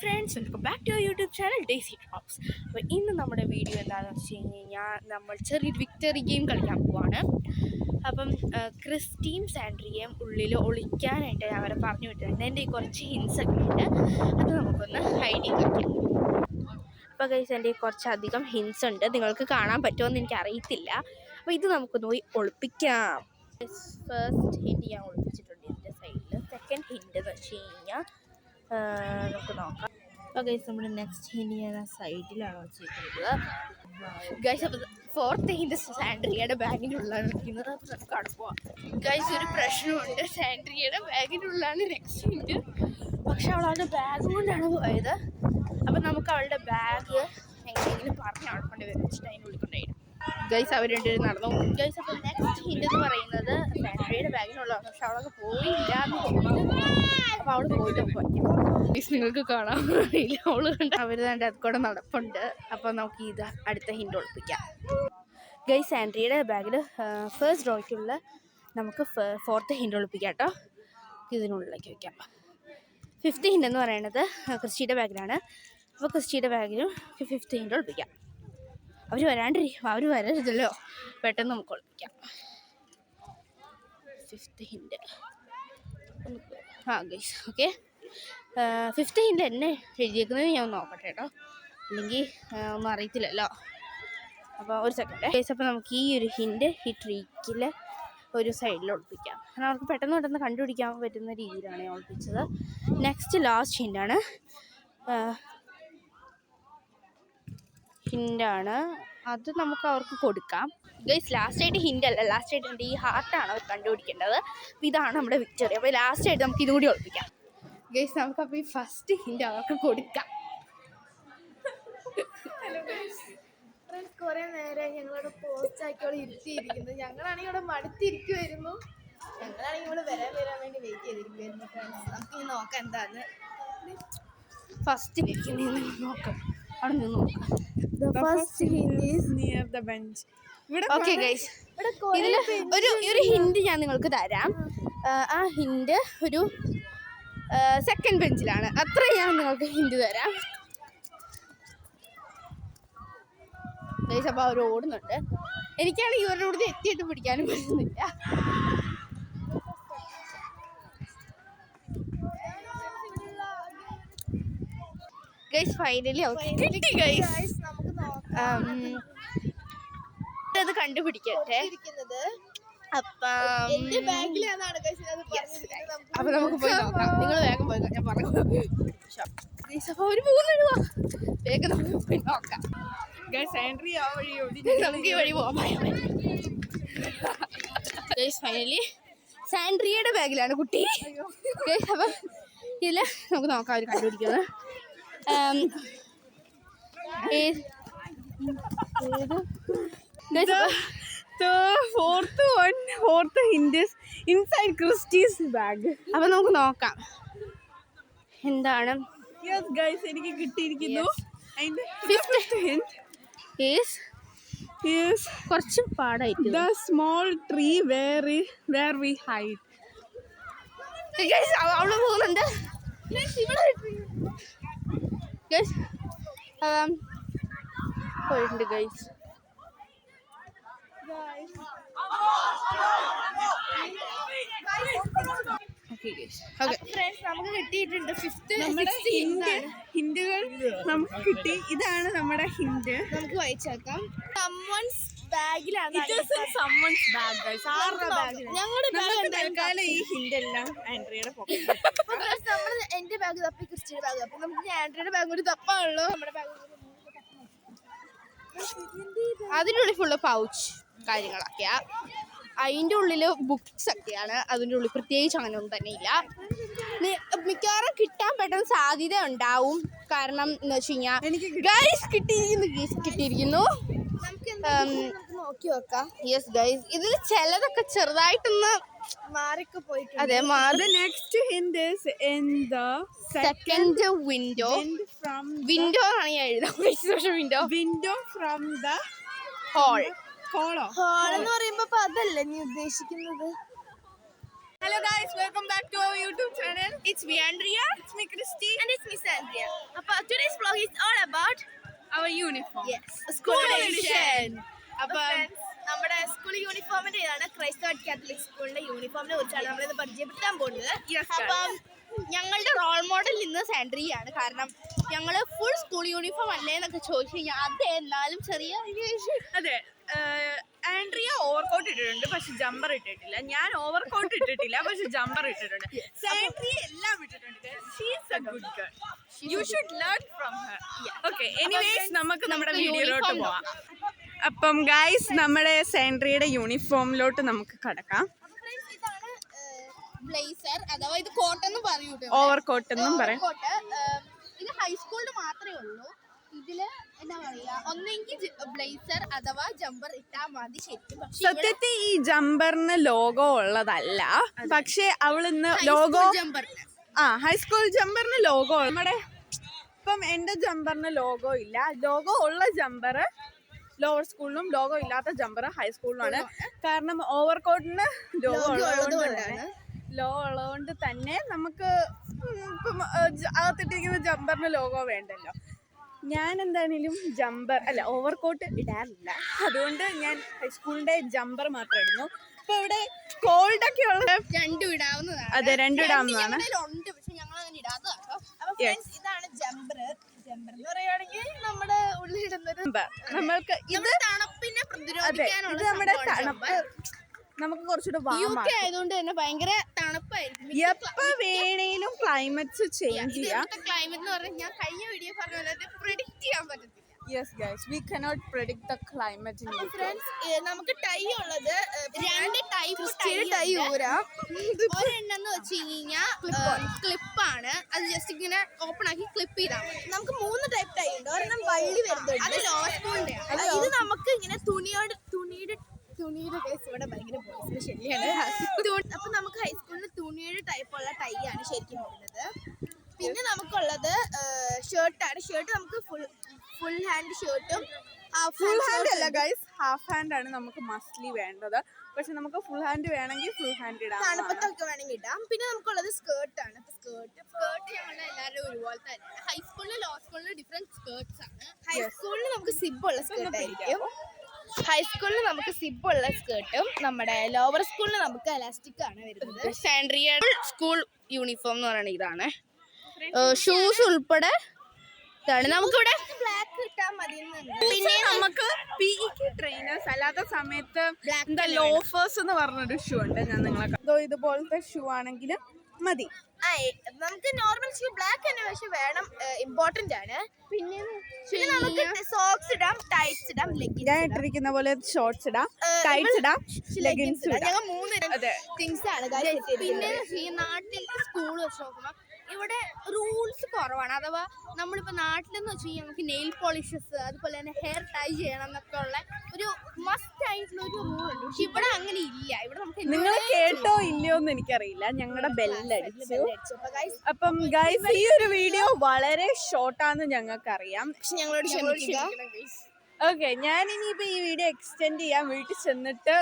Friends, welcome back to YouTube channel Daisy drops. അപ്പോൾ ഇന്ന് നമ്മുടെ വീഡിയോ എന്താണെന്ന് വെച്ച് കഴിഞ്ഞാൽ നമ്മൾ ചെറിയൊരു വിക്ടറി ഗെയിം കളിക്കാൻ പോവാണ്. അപ്പം ക്രിസ്റ്റീൻ സാൻഡ്രിയയും ഉള്ളിൽ ഒളിക്കാനായിട്ട് ഞാൻ അവരെ പറഞ്ഞു വിട്ടിട്ടുണ്ട്. എൻ്റെ ഈ കുറച്ച് ഹിൻസ് ഒക്കെ ഉണ്ട്, അത് നമുക്കൊന്ന് ഹൈഡ് ചെയ്ത് വയ്ക്കാം. അപ്പോൾ ഗൈസ്, എൻ്റെ കുറച്ചധികം ഹിൻസ് ഉണ്ട്, നിങ്ങൾക്ക് കാണാൻ പറ്റുമോയെന്ന് എനിക്കറിയത്തില്ല. അപ്പോൾ ഇത് നമുക്കൊന്ന് പോയി ഒളിപ്പിക്കാം. ഫസ്റ്റ് ഹിൻറ്റ് ഞാൻ ഒളിപ്പിച്ചിട്ടുണ്ട് ഇതിൻ്റെ സൈഡിൽ. സെക്കൻഡ് ഹിൻറ്റ് എന്ന് വെച്ച് കഴിഞ്ഞാൽ നമുക്ക് നോക്കാം. അപ്പോൾ ഗൈസ്, നമ്മുടെ നെക്സ്റ്റ് ഹിൻറ്റ് ഞാൻ ആ സൈഡിലാണ് വെച്ചിരിക്കുന്നത്. ഗൈസ്, അപ്പോൾ ഫോർത്ത് ഹിൻറ്റ് സാൻഡ്രിയയുടെ ബാഗിനുള്ളിലാണ് ഇരിക്കുന്നത്. അപ്പോൾ നമുക്ക് അവിടെ പോവാം. ഗൈസ്, ഒരു പ്രശ്നമുണ്ട്, സാൻഡ്രിയയുടെ ബാഗിനുള്ളിലാണ് നെക്സ്റ്റ് ഹിൻറ്റ്. പക്ഷെ അവൾ അവളുടെ ബാഗ് കൊണ്ടാണ് പോയത്. അപ്പം നമുക്ക് അവളുടെ ബാഗ് എങ്ങനെയെങ്കിലും പറഞ്ഞ് അവിടെ കൊണ്ട് വെച്ചിട്ട് അതിൻ്റെ ഉള്ളിൽ കൊണ്ടുപോയിടും. ഗൈസ്, അവർ രണ്ടുപേരും നടന്നു. ഗൈസ്, അപ്പോൾ നെക്സ്റ്റ് ഹിൻറ്റ് എന്ന് പറയുന്നത് സാൻഡ്രിയയുടെ ബാഗിനുള്ളതാണ്. പക്ഷെ അവളൊക്കെ പോയില്ല എന്ന് തോന്നുന്നു. അപ്പോൾ അവൾ പോയിട്ട് പോയി. ഗൈസ്, നിങ്ങൾക്ക് കാണാൻ അറിയില്ല, അവള് കണ്ട് അവർ തന്നെ അത് കൂടെ നടപ്പുണ്ട്. അപ്പോൾ നമുക്ക് ഇത് അടുത്ത ഹിൻറ്റ് ഒളിപ്പിക്കാം. ഗൈസ്, സാൻഡ്രിയയുടെ ബാഗിൽ ഫസ്റ്റ് റോയ്ക്കുള്ള നമുക്ക് ഫോർത്ത് ഹിൻറ്റ് ഒളിപ്പിക്കാം കേട്ടോ. ഇതിനുള്ളിലേക്ക് വയ്ക്കാം. ഫിഫ്ത്ത് ഹിൻറ്റ് എന്ന് പറയുന്നത് ക്രിസ്റ്റിയുടെ ബാഗിലാണ്. അപ്പോൾ ക്രിസ്റ്റിയുടെ ബാഗിലും ഫിഫ്ത്ത് ഹിൻറ്റ് ഒളിപ്പിക്കാം. അവർ വരരുതല്ലോ, പെട്ടെന്ന് നമുക്ക് ഒളിപ്പിക്കാം. Fifth hint guys, okay. Fifth hint എന്നെ എഴുതിയേക്കുന്നത് ഞാൻ നോക്കട്ടെ കേട്ടോ, അല്ലെങ്കിൽ ഒന്നും അറിയത്തില്ലല്ലോ. അപ്പോൾ ഒരു സെക്കൻഡ് ഗൈസ്. അപ്പോൾ നമുക്ക് ഈ ഒരു ഹിൻറ്റ് ഈ ട്രീക്കിൽ ഒരു സൈഡിൽ ഒളിപ്പിക്കാം. കാരണം അവർക്ക് പെട്ടെന്ന് കണ്ടുപിടിക്കാൻ പറ്റുന്ന രീതിയിലാണ് ഞാൻ ഒളിപ്പിച്ചത്. Next last ഹിൻറ്റാണ്. അത് നമുക്ക് അവർക്ക് കൊടുക്കാം. ഗൈസ്, ലാസ്റ്റായിട്ട് ഹിൻ്റ് അല്ല, ലാസ്റ്റായിട്ട് എൻ്റെ ഈ ഹാർട്ടാണ് അവർ കണ്ടുപിടിക്കേണ്ടത്. അപ്പോൾ ഇതാണ് നമ്മുടെ വിക്ടറി. അപ്പോൾ ലാസ്റ്റായിട്ട് നമുക്ക് ഇതും കൂടി ഒളിപ്പിക്കാം. ഗൈസ്, നമുക്കപ്പോൾ ഈ ഫസ്റ്റ് ഹിൻ്റ് അവർക്ക് കൊടുക്കാം. കുറെ നേരം ഞങ്ങളിവിടെ പോസ്റ്റ് ആക്കിയോടെ ഇരുത്തിയിരിക്കുന്നു. ഞങ്ങളാണെങ്കിൽ ഇവിടെ മടുത്തിരിക്കുമായിരുന്നു. ഞങ്ങളാണെങ്കിൽ ഇവിടെ വരാൻ വേണ്ടി വെയിറ്റ് ചെയ്തിരിക്കുമായിരുന്നു. ഫ്രണ്ട്സ്, നമുക്ക് ഇനി നോക്കാം എന്താണ് ഫസ്റ്റിലിരിക്കുന്ന നോക്കാം. അവിടെ നിന്ന് നോക്കാം. First hint is near the bench. Okay guys, ഇതിൽ ഒരു ഹിൻറ്റ് ഞാൻ നിങ്ങൾക്ക് തരാം. ആ ഹിൻറ്റ് ഒരു സെക്കൻഡ് ബെഞ്ചിലാണ്. അത്രയും ഞാൻ നിങ്ങൾക്ക് ഹിൻറ്റ് തരാം ഗൈസ്. അപ്പോൾ അവർ ഓടുന്നുണ്ട്. എനിക്കാണെങ്കിൽ ഇവരുടെ കൂടെ എത്തിയിട്ട് പിടിക്കാനും പറ്റുന്നില്ല. ഗൈസ്, ഫൈനലി കിട്ടി ഗൈസ്. നമുക്ക് നോക്കാം. അത് കണ്ടുപിടിക്കട്ടെ. എന്റെ ബാഗിലാണാണ് അപ്പൊ നമുക്ക് പോയി നോക്കാം. നിങ്ങൾ വേഗം പോയി, ഞാൻ പറഞ്ഞു. അപ്പൊ അവര് പോകുന്നുണ്ടോ? വേഗം നമുക്ക് പോയി നോക്കാം. നമുക്ക് ഈ വഴി പോകാൻ. ഗൈസ്, ഫൈനലി സാൻഡ്രിയയുടെ ബാഗിലാണ് കുട്ടി. ഗൈസ്, അപ്പം ഇതിൽ നമുക്ക് നോക്കാം അവർ കണ്ടുപിടിക്കുന്നത്. Fourth hint is inside Christie's bag. അപ്പൊ നമുക്ക് നോക്കാം എന്താണ്. യെസ് ഗൈസ്, എനിക്ക് കിട്ടിയിരിക്കുന്നു. കുറച്ച് പാടായിട്ട് the small tree where we hide. അവള് പോകുന്നുണ്ട്. പോയിട്ടുണ്ട് ഗൈസ്. നമുക്ക് കിട്ടിയിട്ടുണ്ട്. ഹിന്റുകൾ നമുക്ക് കിട്ടി. ഇതാണ് നമ്മുടെ ഹിന്റ്. നമുക്ക് വായിച്ചേക്കാം. സമ്മൺസ് ബാഗിലാണ്. ഞങ്ങളുടെ ബാഗ് തൽക്കാലം ഈ ഹിന്റ് എല്ലാം ആൻഡ്രിയയുടെ പോക്കറ്റിൽ. നമ്മൾ എന്റെ ബാഗ് തപ്പി ക്രിസ്റ്റിയുടെ ബാഗ് തപ്പി. നമുക്ക് ആൻഡ്രിയയുടെ ബാഗ് ഒരു തപ്പാണല്ലോ. നമ്മുടെ ബാഗ് അതിനുള്ളിൽ ഫുള്ള് പൗച്ച് കാര്യങ്ങളൊക്കെയാ. അതിൻ്റെ ഉള്ളിൽ ബുക്സ് ഒക്കെയാണ്. അതിൻ്റെ ഉള്ളിൽ പ്രത്യേകിച്ച് അങ്ങനെ ഒന്നും തന്നെ ഇല്ല. മിക്കവാറും കിട്ടാൻ പെട്ടെന്ന് സാധ്യത ഉണ്ടാവും. കാരണം എന്ന് വെച്ച് കഴിഞ്ഞാൽ ഗൈസ് കിട്ടിയിരിക്കുന്നു. നോക്കി നോക്കാം. യെസ് ഗൈസ്, ഇതിൽ ചിലതൊക്കെ ചെറുതായിട്ടൊന്ന് മാറിക്ക് പോയിട്ടുണ്ട്. അതെ, next hint is in the second window. Window ആണ് ഞാൻ എഴുതാം. Window from the hole. Hole എന്ന് പറയുമ്പോ അതല്ലേ നീ ഉദ്ദേശിക്കുന്നത്? Hello guys, welcome back to our YouTube channel. It's me Andrea. It's me, Christy. And it's Miss Andrea. Today's vlog is all about Our uniform. school edition. അപ്പം നമ്മുടെ school യൂണിഫോമിന്റെ ഇതാണ് ക്രൈസ്തവ കാത്തലിക് സ്കൂളിന്റെ യൂണിഫോമിനെ കുറിച്ചാണ് നമ്മളിത് പരിചയപ്പെടുത്താൻ പോകുന്നത്. അപ്പം ഞങ്ങളുടെ റോൾ മോഡൽ ഇന്ന് സാൻഡ്രിയാണ്. കാരണം ഞങ്ങൾ ഫുൾ സ്കൂൾ യൂണിഫോം അല്ലേ എന്നൊക്കെ ചോദിച്ചു കഴിഞ്ഞാൽ അതെ, എന്നാലും ചെറിയ അതെ, ആൻഡ്രിയ ഓവർകോട്ട് ഇട്ടിട്ടുണ്ട് പക്ഷെ ജമ്പർ ഇട്ടിട്ടില്ല. ഞാൻ ഓവർകോട്ട് ഇട്ടിട്ടില്ല പക്ഷെ ജമ്പർ ഇട്ടിട്ടുണ്ട്. സാൻഡ്രിയ എല്ലാം ഇട്ടിട്ടുണ്ട്. She is a good girl. You should learn from her. Okay, anyways നമുക്ക് നമ്മുടെ വീഡിയോയിലോട്ട് പോവാം. അപ്പം ഗൈസ്, നമ്മുടെ സാൻഡ്രിയയുടെ യൂണിഫോമിലോട്ട് നമുക്ക് കടക്കാം. ഇതാണ് ബ്ലേസർ അഥവാ ഇത് കോട്ടെന്ന് പറയൂ. ഓവർകോട്ട് എന്നും പറയാം. കോട്ട് ഇത് ഹൈസ്കൂളിൽ മാത്രമേ ഉള്ളൂ. ഇതില് എന്താ പറയാ, ഒന്നെങ്കിൽ ബ്ലേസർ അഥവാ ജമ്പർ ഇട്ടാ മതി ശരിക്കും. സത്യത്തിൽ ഈ ജമ്പറിന് ലോഗോ ഉള്ളതല്ല, പക്ഷെ അവളിന്ന് ലോഗോ ജമ്പർ ഹൈസ്കൂൾ ജമ്പറിന് ലോഗോ നമ്മുടെ ഇപ്പം എൻ്റെ ജമ്പറിന് ലോഗോ ഇല്ല. ലോഗോ ഉള്ള ജമ്പർ ലോവർ സ്കൂളിലും ലോഗോ ഇല്ലാത്ത ജമ്പർ ഹൈസ്കൂളിലുമാണ്. കാരണം ഓവർകോട്ടിന് ലോഗോ ഉള്ളതുകൊണ്ട് തന്നെ നമുക്ക് ഇപ്പം അകത്തിട്ടിരിക്കുന്ന ജമ്പറിന് ലോഗോ വേണ്ടല്ലോ. ഞാൻ എന്താണെങ്കിലും ജമ്പർ അല്ല ഓവർകോട്ട് ഇടാറില്ല. അതുകൊണ്ട് ഞാൻ ഹൈസ്കൂളിന്റെ ജമ്പർ മാത്രം ഇടുന്നു. ഇപ്പൊ ഇവിടെ കോൾഡ് ഒക്കെ ഉള്ള രണ്ടും ഇടാവുന്നതാണ്. അതെ, രണ്ടും ഇടാവുന്നതാണ്. ഉണ്ട്, പക്ഷെ ഞങ്ങൾ അങ്ങനെ ഇടാത്തതാട്ടോ. ഇതാണ് ജമ്പർ. ജമ്പർ എന്ന് പറയുകയാണെങ്കിൽ നമ്മുടെ ഉള്ളിലിടുന്നത് നമ്മൾക്ക് ഇത് തണുപ്പിനെ അതെ, പ്രതിരോധിക്കാനുള്ള ഇത് നമ്മുടെ തണുപ്പ് നമുക്ക് കുറച്ചുകൂടെ UK ആയതുകൊണ്ട് തന്നെ ഭയങ്കര തണുപ്പായിരിക്കും. എപ്പോ വേണേലും ക്ലൈമറ്റ്സ് ചേഞ്ച് ചെയ്യാം. ക്ലൈമറ്റ് എന്ന് പറഞ്ഞാൽ ഞാൻ കഴിഞ്ഞ വീഡിയോ പറഞ്ഞ പോലെ പ്രെഡിക്റ്റ് ചെയ്യാൻ പറ്റത്തില്ല. Yes guys, we cannot predict the climate in UK. നമുക്ക് ടൈ ഉള്ളത് രണ്ട് ടൈപ്പ് ടൈ ഊരാം. ഒരെണ്ണെന്ന് വെച്ച് കഴിഞ്ഞാൽ ക്ലിപ്പാണ്. അത് ജസ്റ്റ് ഇങ്ങനെ ഓപ്പൺ ആക്കി ക്ലിപ്പ് ചെയ്താൽ മതി. നമുക്ക് 3 ടൈപ്പ് ടൈ ഉണ്ട്. ഒരെണ്ണം വള്ളി വരുന്നുണ്ട്. അത് ലോവർ സ്കൂളിന്റെ. ഇത് നമുക്ക് ഇങ്ങനെ തുണിയുടെ കേസ് ഇവിടെ ഭയങ്കര ബോയ്സിന് ശരിയാണ്. അപ്പൊ നമുക്ക് ഹൈസ്കൂളിൽ തുണിയുടെ ടൈപ്പുള്ള ടൈ ആണ് ശരിക്കും വരുന്നത്. പിന്നെ നമുക്കുള്ളത് ഷർട്ടാണ്. ഷർട്ട് നമുക്ക് ഫുൾ ഹാൻഡ് ഷർട്ടും ഫുൾ ഹാൻഡ് അല്ല ഗൈസ്, ഹാഫ് ഹാൻഡ് ആണ് നമുക്ക് മസ്റ്റ്ലി വേണ്ടത്. പക്ഷെ നമുക്ക് ഫുൾ ഹാൻഡ് വേണമെങ്കിൽ ഫുൾ ഹാൻഡ് ഇടാം, തണുപ്പത്തൊക്കെ വേണമെങ്കിൽ ഇടാം. പിന്നെ നമുക്കുള്ളത് സ്കേർട്ടാണ്. സ്കേർട്ട് ഞങ്ങൾ എല്ലാവരും ഒരുപോലെ തന്നെ. ഹൈസ്കൂളിലും ലോ സ്കൂളിലും ഡിഫറെന്റ് സ്കേർട്ട്സ് ആണ്. ഹൈസ്കൂളിൽ നമുക്ക് സിബുള്ള സ്കേർട്ട് ആയിരിക്കും. ഹൈസ്കൂളിൽ നമുക്ക് സിബുള്ള സ്കേർട്ടും നമ്മുടെ ലോവർ സ്കൂളിൽ നമുക്ക് എലാസ്റ്റിക് ആണ് വരുന്നത്. സാൻഡ്രിയ സ്കൂൾ യൂണിഫോം എന്ന് പറയുന്നത് ഇതാണ്. ഷൂസ് ഉൾപ്പെടെ ഇതാണ്. നമുക്കിവിടെ ബ്ലാക്ക് ഇട്ടാൽ മതി. പിന്നെ നമുക്ക് PEK ട്രെയിനേഴ്സ് അല്ലാത്ത സമയത്ത് എന്താ ലോഫേഴ്സ് എന്ന് പറഞ്ഞൊരു ഷൂ ഉണ്ട്. ഞാൻ നിങ്ങളെ ഇതുപോലത്തെ ഷൂ ആണെങ്കിലും മതി. നമുക്ക് നോർമൽ ഷൂ ബ്ലാക്ക് തന്നെ പക്ഷെ വേണം, ഇമ്പോർട്ടന്റ് ആണ്. പിന്നെ നമുക്ക് സോക്സ് ഇടാം, ടൈറ്റ്സ് ഇടാം, ലെഗിൻസ്. ഞാൻ ഇട്ടിരിക്കുന്ന പോലെ ഷോർട്സ് ഇടാം, ടൈറ്റ്സ് ഇടാം, ലെഗിൻസ് ഇടാം. ഞങ്ങൾ 3 തിങ്സ് ആണ്. പിന്നെ ഈ നാട്ടിൽ സ്കൂൾ വെച്ച് നോക്കുമ്പോൾ ഇവിടെ റൂൾസ് കുറവാണ്. അഥവാ നമ്മളിപ്പോൾ നാട്ടിലെന്ന് വെച്ച് കഴിഞ്ഞാൽ നമുക്ക് നെയിൽ പോളിഷസ് അതുപോലെ തന്നെ ഹെയർ ടൈ ചെയ്യണം എന്നൊക്കെ ഉള്ള ഒരു മസ്റ്റ് ആയിട്ടുള്ള ഒരു റൂൾ ഉണ്ട്. പക്ഷെ ഇവിടെ അങ്ങനെ ഇല്ല. ഇവിടെ നമുക്ക് നിങ്ങൾ കേട്ടോ ഇല്ലയോ എന്ന് എനിക്കറിയില്ല. ഞങ്ങളുടെ ബെല്ലടിച്ചു. അപ്പം ഗൈസ്, ഈ ഒരു വീഡിയോ വളരെ ഷോർട്ടാന്ന് ഞങ്ങൾക്കറിയാം. പക്ഷെ ഞങ്ങളോട് ക്ഷമിക്കുക. ഓക്കെ, ഞാൻ ഇനിയിപ്പോ ഈ വീഡിയോ എക്സ്റ്റെൻഡ് ചെയ്യാൻ വീട്ടിൽ ചെന്നിട്ട്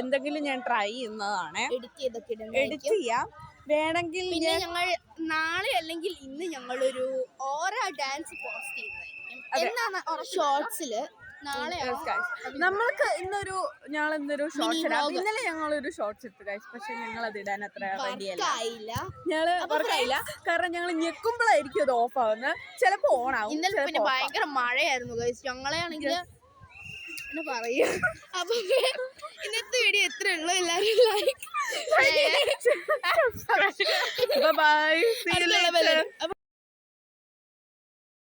എന്തെങ്കിലും ഞാൻ ട്രൈ ചെയ്യുന്നതാണ്. എഡിറ്റ് ചെയ്യാം. വേണമെങ്കിൽ പിന്നെ ഞങ്ങൾ നാളെ അല്ലെങ്കിൽ ഇന്ന് ഞങ്ങളൊരു ഓറ ഡാൻസ് പോസ്റ്റ് ചെയ്യുന്നതായിരിക്കും. ഷോർട്സില് നാളെ നമ്മൾക്ക് ഞങ്ങൾ ഇന്നൊരു ഷോർട്സ് ഇടാം. ഇന്നലെ ഞങ്ങളൊരു ഷോർട്സ് ഇട്ടു ഗൈസ്, പക്ഷെ ഞങ്ങൾ അത് ഇടാൻ അത്ര റെഡിയല്ല. ഞങ്ങള് വർക്കായില്ല. കാരണം ഞങ്ങൾ ഞെക്കുമ്പോഴായിരിക്കും അത് ഓഫ് ആവുന്നത്. ചിലപ്പോ ഓൺ ആവും. ഇന്നലെ പിന്നെ ഭയങ്കര മഴയായിരുന്നു ഗൈസ്. ഞങ്ങളെ ആണെങ്കിൽ എന്നാ പറയാ. അപ്പൊ ഇന്നത്തെ വീഡിയോ എത്ര ഉള്ളൂ. എല്ലാവരും like bye, see you later.